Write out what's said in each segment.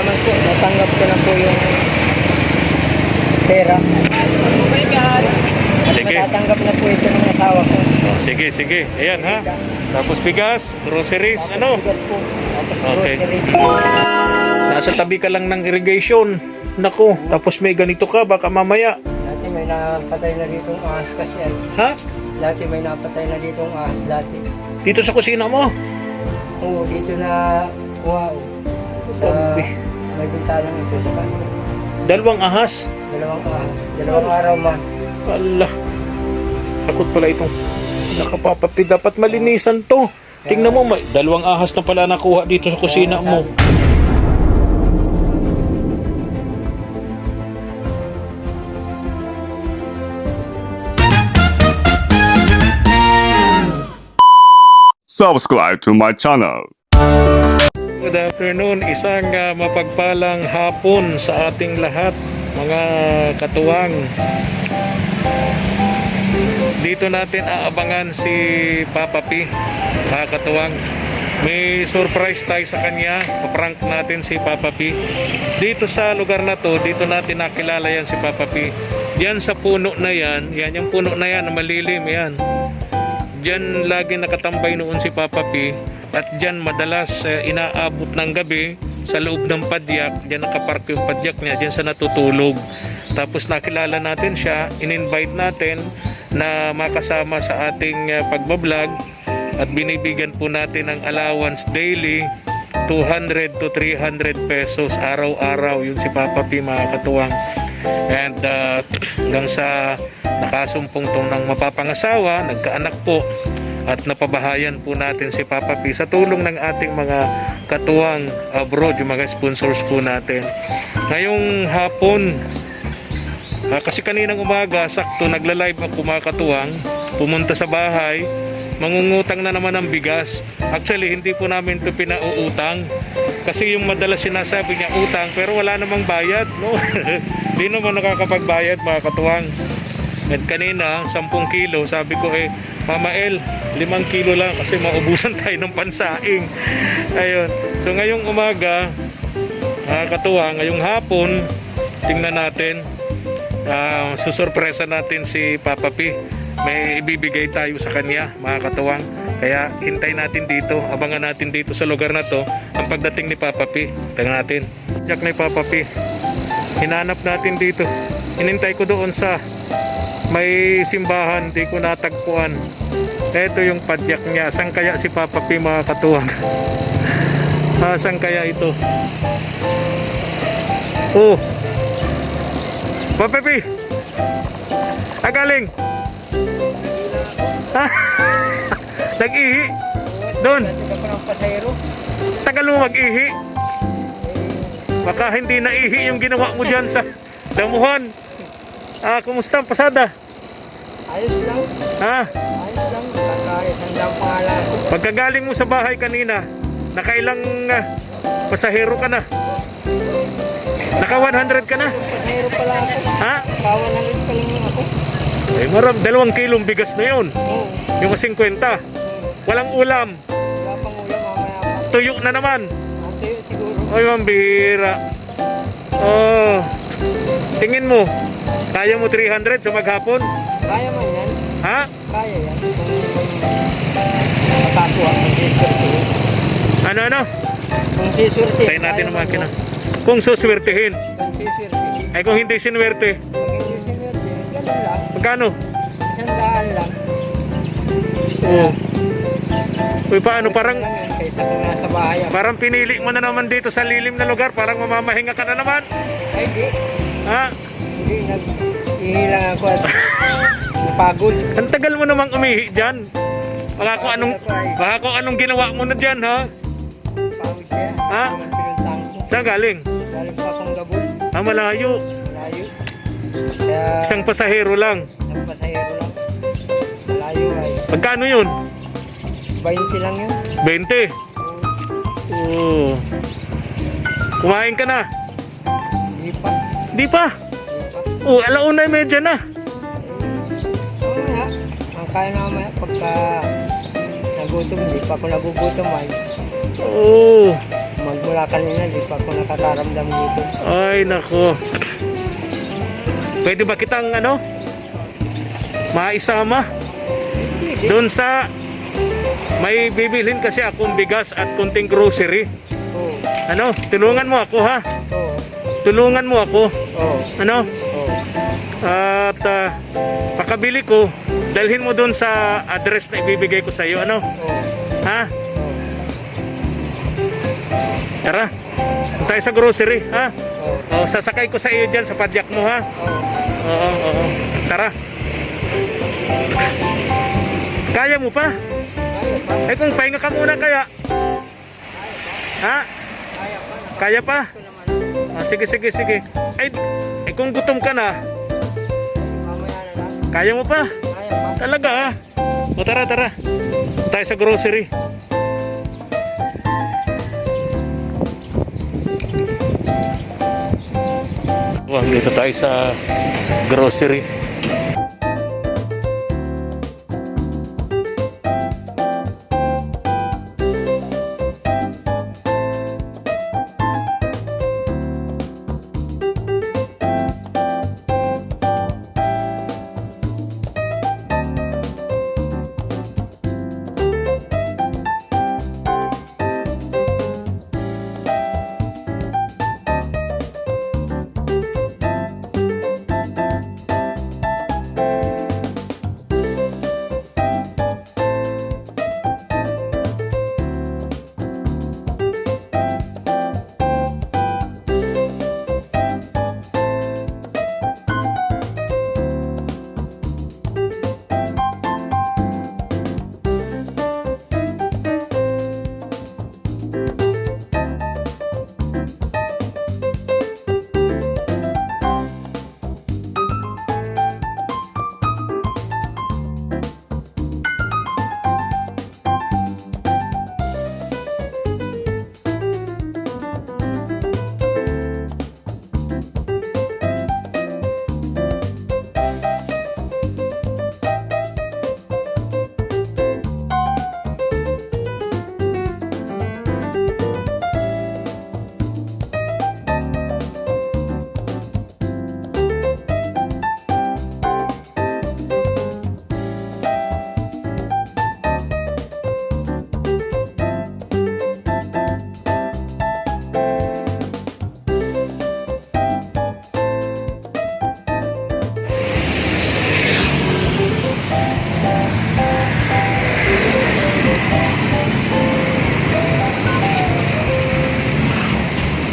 salamat po. Natanggap ko na po yung pera. At Sige. matatanggap na po ito ng asawa ko. Oh, sige, sige. Ayan ha. Tapos bigas, groceries, ano? Bigas po. Tapos Okay. grocery. Nasa tabi ka lang ng irrigation. Nako, tapos may ganito ka, baka mamaya. Dati may napatay na ditong ahas kasi yan. Ha? Dati may napatay na ditong ahas dati. Dito sa kusina mo? Oo, dito na, wow. Sa Grabe. may bintanang ito sa kanila. Dalawang ahas. Dalawang ahas. Dalawang araw man. Ala. Takot pala itong nakapapapi. Dapat malinisan to. Tingnan mo, may dalawang ahas na pala nakuha dito sa kusina mo. Subscribe to my channel. Good afternoon, isang mapagpalang hapon sa ating lahat, mga katuwang. Dito natin aabangan si Papa P, mga katuwang. May surprise tayo sa kanya, paprank natin si Papa P. Dito sa lugar na to, dito natin nakilala yan si Papa P. Diyan sa puno na yan, yan yung puno na yan, na malilim yan. Diyan lagi nakatambay noon si Papa P. At diyan madalas inaabot ng gabi sa loob ng padyak. Diyan nakapark yung padyak niya, diyan sa natutulog. Tapos nakilala natin siya, in-invite natin na makasama sa ating pagbablog. At binibigyan po natin ng allowance daily 200 to 300 pesos araw-araw. Yun si Papa P, mga katuwang. And hanggang sa nakasumpong tong ng mapapangasawa, nagkaanak po, at napabahayan po natin si Papa P sa tulong ng ating mga katuwang abroad, yung mga sponsors po natin. Ngayong hapon, kasi kaninang umaga, sakto nagla-live ako, mga katuwang, pumunta sa bahay, mangungutang na naman ng bigas. Actually, hindi po namin ito pinauutang. Kasi yung madalas sinasabi niya utang, pero wala namang bayad, no? Di naman nakakapagbayad, mga katuwang. At kanina, 10 kilo, sabi ko Mama El, 5 kilo lang kasi maubusan tayo ng pansaing. Ayun. So ngayong umaga, mga katuwang, ngayong hapon, tingnan natin, susurpresa natin si Papa P. May ibibigay tayo sa kanya, mga katuwang. Kaya hintay natin dito, abangan natin dito sa lugar na to ang pagdating ni Papa P. Tingnan natin. Jack ni Papa P. Hinanap natin dito. Hinintay ko doon sa may simbahan, di ko natagpuan. Ito yung padyak niya. Saan kaya si Papa P, mga katuwang? Saan kaya ito? Oh, Papa P, galing. Nag-ihi doon. Tagal mo mag-ihi. Baka hindi na-ihi yung ginawa mo dyan sa damuhan. Kumusta ang pasada? Ayos lang. Ayos lang. Isang lang pangalan. Pagkagaling mo sa bahay kanina, nakailang pasahero ka na? Naka 100 ka na? Pasahero pala ako. Kawan na rin pala ako. Marami, 2 kilong bigas na yun. Oo. Yung 50. Walang ulam. Wala pang ulam, mamaya pa. Tuyo na naman. Tuyo siguro. Ay, mambihira. Oh, tingin mo, kaya mo 300 sa maghapon? Kaya man yan. Ha? Kaya yan. Kung makakuha kung sisurtihin. Ano? Kung sisurtihin. Tayo natin ang makina. Kung suswertehin. Kung sisurtihin. Ay kung hindi sinwerte, Kung hindi sisurtihin, ganun lang. magkano? 100 lang. Oo. Uy, paano? Parang Lang yan, kaysa kung nasa bahay ako. parang pinili mo na naman dito sa lilim na lugar. Parang mamamahinga ka na naman. Ay, di. Ha? Hindi, nag-ihilang ako at napagod. Ang tagal mo namang umihi dyan. Baka kung anong ginawa mo na dyan, ha? Pagod kaya. Ha? Naman pinuntang ko. Saan galing? Galing pa akong gabon. Malayo. Malayo. Kaya, Isang pasahero lang. isang pasahero lang. Malayo ay. Magkano yun? 20 lang yun. 20. Oo. Kumain ka na? Hindi pa. Di pa. Oo, 1:30 na. Mamaya. Ang kaya na mamaya pagka nagutom. Hindi pa ako nagugutom ay. Oo. Magmula kanina, di pa ako nakakaramdam dito. Ay, nako. Pwede ba kitang maisama? Doon sa may bibilhin kasi akong bigas at kunting grocery. Oo. Tulungan mo ako ha. Oo. Tulungan mo ako. Oo. Ano? Oo. At pakabili ko, dalhin mo doon sa address na ibibigay ko sa iyo. Oo. Ha? Oo. Tara. Punta tayo sa grocery, ha? Oo. Sasakay ko sa iyo diyan sa padyak mo, ha? Oo. Oo. Tara. Kaya mo pa? Kaya pa. Kung pahinga ka muna kaya. Ha? Kaya pa. Kaya pa? Ito naman. Sige. Ay, kung gutom ka na, Mamaya na lang. kaya mo pa? Kaya pa. Talaga, ha? O tara. Tayo sa grocery. Dito tayo sa grocery.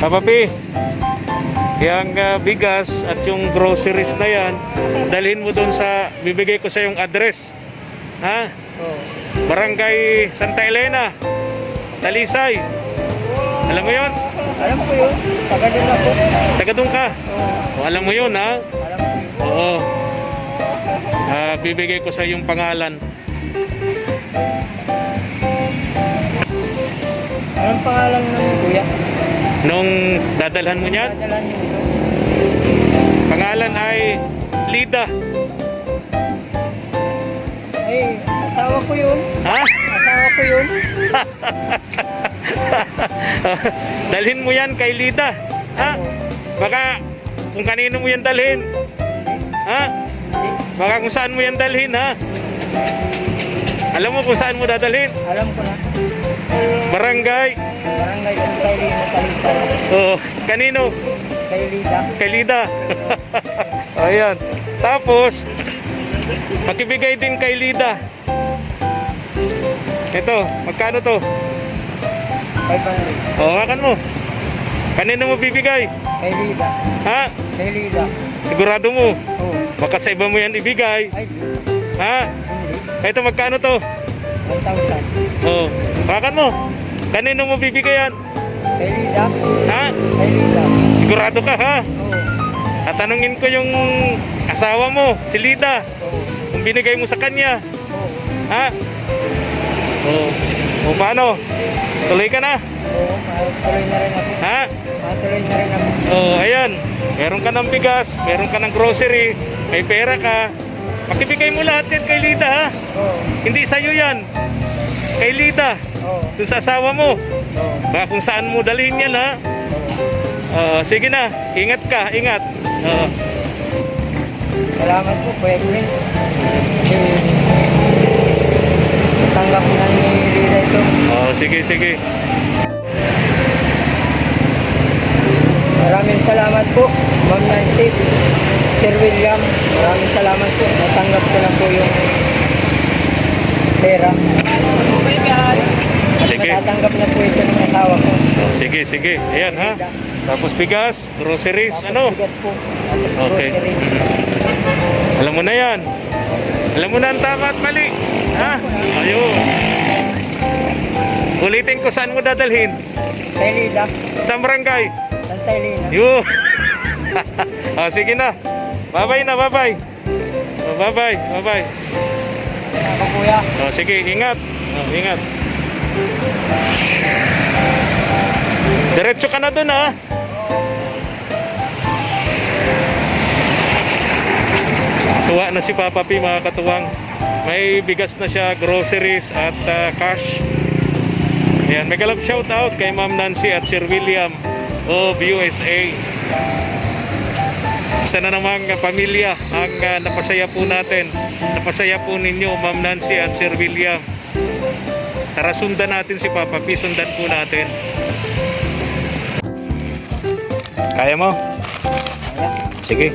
Papi, yung bigas at yung groceries na yan, dalhin mo doon sa, bibigay ko sa yung address. Ha? Oo. Barangay Santa Elena, Talisay. Alam mo yun? Alam ko yun. Taga doon ako. Taga doon ka? Oo. Alam mo yun, ha? Alam ko yun. Oo. Bibigay ko sa yung pangalan. Anong pangalan ng kuya? Nung dadalhan mo niyan, Dadalan niyo ito. pangalan ay Lida. Ay, asawa ko yun. Ha? Asawa ko yun. Dalhin mo yan kay Lida. Ha? Oo. Baka kung kanino mo yan dalhin. Ha? Hindi. Baka kung saan mo yan dalhin, ha? Alam mo kung saan mo dadalhin? Alam ko na. Barangay. Barangay Santa Elena, Talisay. Oh, kanino? Kay Lida. Kay Lida. Ayan. Tapos, makibigay din kay Lida. Ito, magkano to? 500. O, hakan mo. Kanino mo bibigay? Kay Lida. Ha? Kay Lida. Sigurado mo. Oo. Baka sa iba mo yan ibigay. Ay, Ha? hindi. Ito, magkano to? 1,000. O, hakan mo. Kanino mo bibigay yan? Kay Lida. Ha? Kay Lida. Sigurado ka, ha? Oo. Tatanungin ko yung asawa mo, si Lida. Oo. Kung binigay mo sa kanya. Oo. Ha? O paano? Tuloy ka na? Oo. Matuloy na rin ako. Ha? Matuloy na rin ako. Ayan. Meron ka ng bigas, meron ka ng grocery, may pera ka. Pakibigay mo lahat yan kay Lida, ha? Oo. Hindi sa'yo yan. Kay Lida. Oo. Doon sa asawa mo. Oo. Baka kung saan mo dalhin yan, ha? Sige na. Ingat ka. Ingat. Salamat po, Kuya Edwin. Kasi natanggap na ni Lida ito. Sige, sige. Maraming salamat po, Ma'am Nancy, Sir William. Maraming salamat po. Natanggap ko na po yung pera. At Sige. natatanggap na po ito ng asawa ko. Sige, sige. Ayan, ha? Tapos bigas, groceries, ano? Bigas po. Tapos Okay. grocery. Alam mo na yan. Alam mo na ang tama at mali. Ha? Ayun. Ulitin ko, saan mo dadalhin? Kay Lida, Sa barangay. Santay Lina. Yo. Sige na. Bye-bye na, bye-bye. Bye-bye, bye-bye. Ako kuya. Sige, ingat. Ingat. Diretso ka na dun, ha? Tuwa na si Papa P, mga katuwang. May bigas na siya, groceries at cash. Ayan, mega love shout out kay Ma'am Nancy at Sir William of USA. Isa na namang pamilya ang napasaya po natin. Napasaya po ninyo, Ma'am Nancy at Sir William. Tara, sundan natin si Papa P. Sundan po natin. Kaya mo? Kaya. Sige.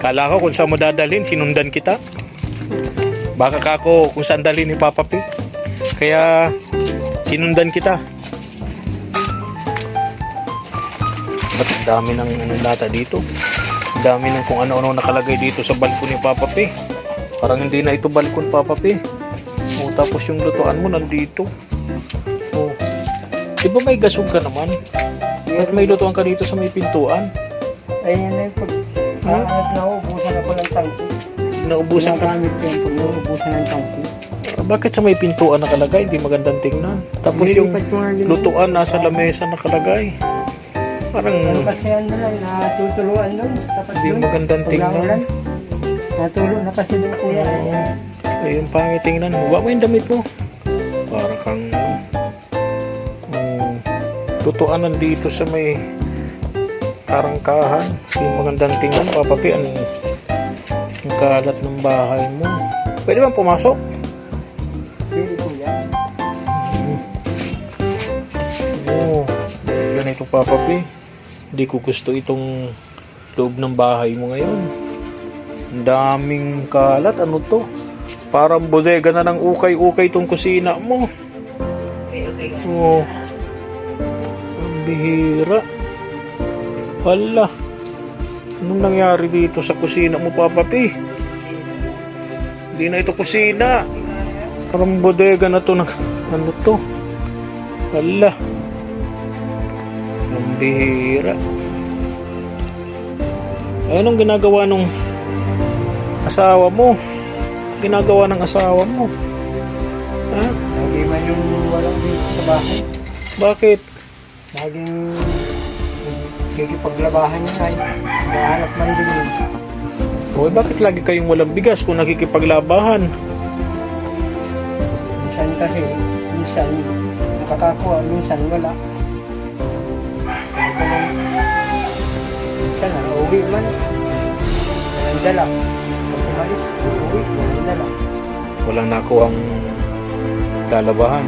Kala ko kung saan mo dadalhin, sinundan kita. Baka kako kung saan dalhin ni Papa P. Kaya sinundan kita. Ba't ang dami ng lata dito? Ang dami ng kung ano-ano nakalagay dito sa balkon ni Papa P. Parang hindi na ito balkon, Papa P. Tapos yung lutuan mo nandito. Di ba may gasog ka naman? Ba't may lutuan ka dito sa may pintuan? Ayun na yung pag... nauubusan ako ng tangki. Naubusan ka? Ginagamit ko yung pag nauubusan ng tangki. Bakit sa may pintuan nakalagay? Hindi magandang tingnan. Tapos yung Nilipat ko nga yun. lutuan nasa lamesa nakalagay. Parang Ano kasi ano lang, natutuluan doon. Tapat hindi doon. magandang Pag tingnan. naulan, natulo na kasi doon kuya. Ayun, pangit tingnan. Huwag mo yung damit mo. Parang kang lutuan nandito sa may tarangkahan. Hindi magandang tingnan. Papa P, ang kalat ng bahay mo. Pwede bang pumasok? Pili kuya. Oo. Ganito, Papa P. Hindi ko gusto itong loob ng bahay mo ngayon. Ang daming kalat. Ano to? Parang bodega na ng ukay-ukay itong kusina mo. Oo. Ang bihira. Hala. Anong nangyari dito sa kusina mo, Papa P? Hindi na ito kusina. Parang bodega na to ng ano to. Hala. Ang bihira. Anong ginagawa nung asawa mo? Ginagawa ng asawa mo? Ha? Lagi man yung walang dito sa bahay. Bakit? Laging kikipaglabahan niya ay nahanap man din yun. Uy, bakit lagi kayong walang bigas kung nakikipaglabahan? Minsan kasi, minsan nakakakuha, minsan wala. Ito man, minsan nauwi man. Walang dala. Pag umalis, uuwi, walang dala. Walang nakuhang lalabahan.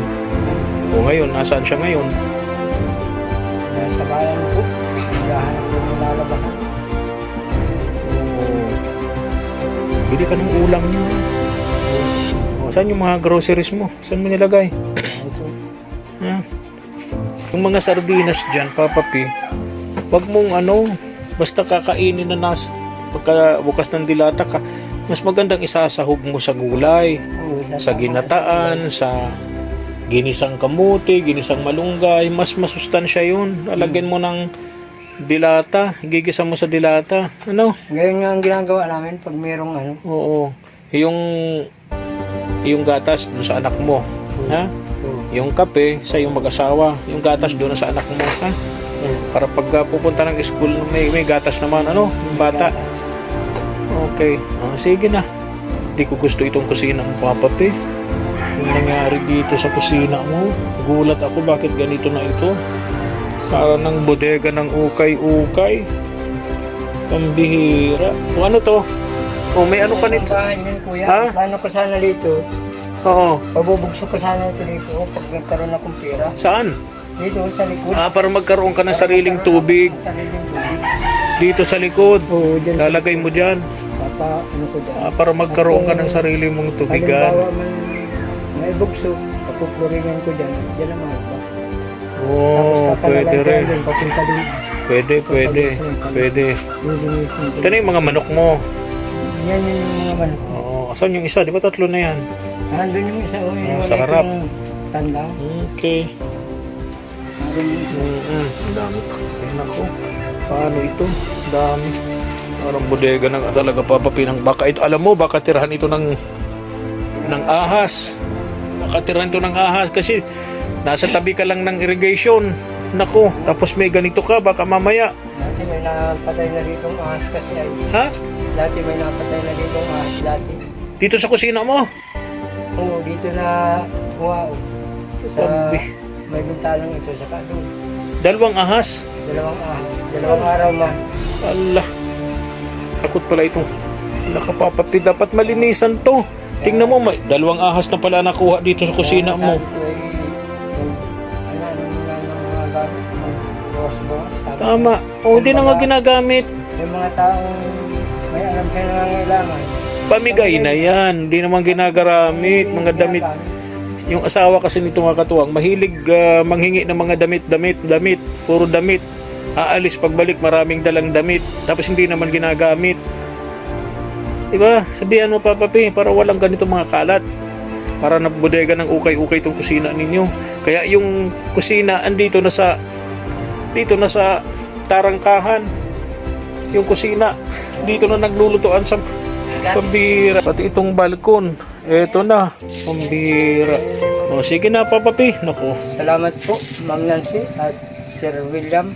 O ngayon, nasaan siya ngayon? Nasa bayan ko, naghahanap ko ng lalabahan. Bili ka ng ulam niyo. O, saan yung mga groceries mo? Saan mo nilagay? Ito, Ha? Yung mga sardinas dyan, Papa P, wag mong basta kakainin na pagka bukas ng dilata ka, mas magandang isasahog mo sa gulay, sa ginataan, sa ginisang kamuti, ginisang malunggay, mas masustansya yun. Alagyan mo ng dilata, gigisa mo sa dilata. Ano? ngayon nga ang ginagawa namin pag merong Oo. Yung gatas dun sa anak mo. Ha? Yung kape sa yung mag-asawa. Yung gatas doon sa anak mo. Ha? Para pag pupunta ng school, may gatas naman, ano? Yung bata. Okay. Sige na. Hindi ko gusto itong kusina mo, Papa P. Yung nangyari dito sa kusina mo, gulat ako bakit ganito na ito. Para ng bodega ng ukay-ukay. Pambihira. O ano to? O may ano pa Ang nito? bahay niyan, kuya. Ha? Plano ko sana dito. Oo. Pabubugso ko sana ito dito pag nagkaroon akong pera. Saan? Dito sa likod. Para magkaroon ka ng sariling tubig. Sariling tubig. Dito sa likod. Oo, dyan. Lalagay mo dyan. Papa, ano ko dyan. Para magkaroon ka ng sarili mong tubigan. Halimbawa man may bugso, papupluringan ko dyan. Dyan naman ako. Oo, pwede rin. Papunta din. Pwede. Lilinisin ko. Ito na yung mga manok mo. Yan yung mga manok. Oo. Asan yung isa? Di ba tatlo na yan? Nandun yung isa. Sa harap. Tanda. Okay. Nandun yung isa. Ang dami. Ay, naku. Paano ito? Ang dami. Parang bodega ng talaga papapinang. Baka ito, alam mo, baka tirahan ito ng ahas. Baka tirahan ito ng ahas kasi nasa tabi ka lang ng irrigation. Naku, tapos may ganito ka, baka mamaya. Dati may napatay na ditong ahas kasi ay. Ha? Dati may napatay na ditong ahas dati. Dito sa kusina mo? Oo, dito na wow. Sa Sabi. may bintalang ito sa doon. Dalawang ahas. Dalawang ahas. Dalawang araw man. Allah. Takot pala itong nakapapapi. Dapat malinisan to. Tingnan mo, may dalawang ahas na pala nakuha dito sa kusina mo. Tama. O, hindi na nga ginagamit. Yung mga taong may alam siya nangangailangan. Pamigay na yan. Hindi naman ginagamit. Mga damit. Yung asawa kasi nito mga katuwang, mahilig manghingi ng mga damit. Puro damit. Aalis pagbalik, maraming dalang damit. Tapos hindi naman ginagamit. Diba? Sabihan mo, Papa P, para walang ganito mga kalat. Para na bodega ng ukay-ukay itong kusina ninyo. Kaya yung kusina andito na sa tarangkahan. Yung kusina dito na naglulutuan sa pambira. Pati itong balkon, eto na, pambira. O sige na, Papa P. Naku. Salamat po, Ma'am Nancy at Sir William.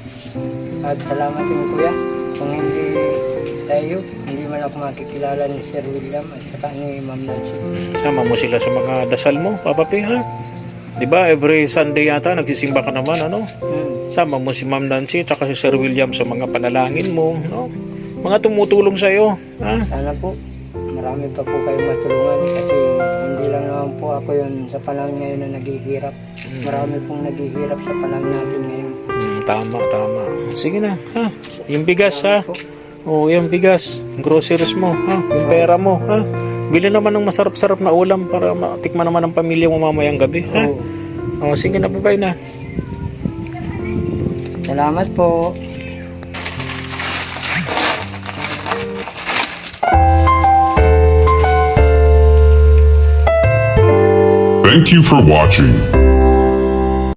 At salamat din, Kuya. Kung hindi sa iyo, hindi man ako makikilala ni Sir William at saka ni Ma'am Nancy. Sama mo sila sa mga dasal mo, Papa P, ha? Diba, every Sunday yata nagsisimba ka naman, ano? Sama mo si Ma'am Nancy at saka si Sir William sa mga panalangin mo, no? Mga tumutulong sa iyo, ha? Sana po, marami pa po kayong matulungan kasi hindi lang naman po ako yun sa panahon ngayon na naghihirap. Marami pong naghihirap sa panahon natin ngayon. Tama. Sige na, ha? Yung bigas, ha? Po. O, yung bigas, groceries mo, ha? Yung pera mo, ha? Bili naman ng masarap-sarap na ulam para matikman naman ng pamilya mo mamayang gabi, ha? Oo. O, sige na, bye-bye na. Salamat po. Thank you for watching.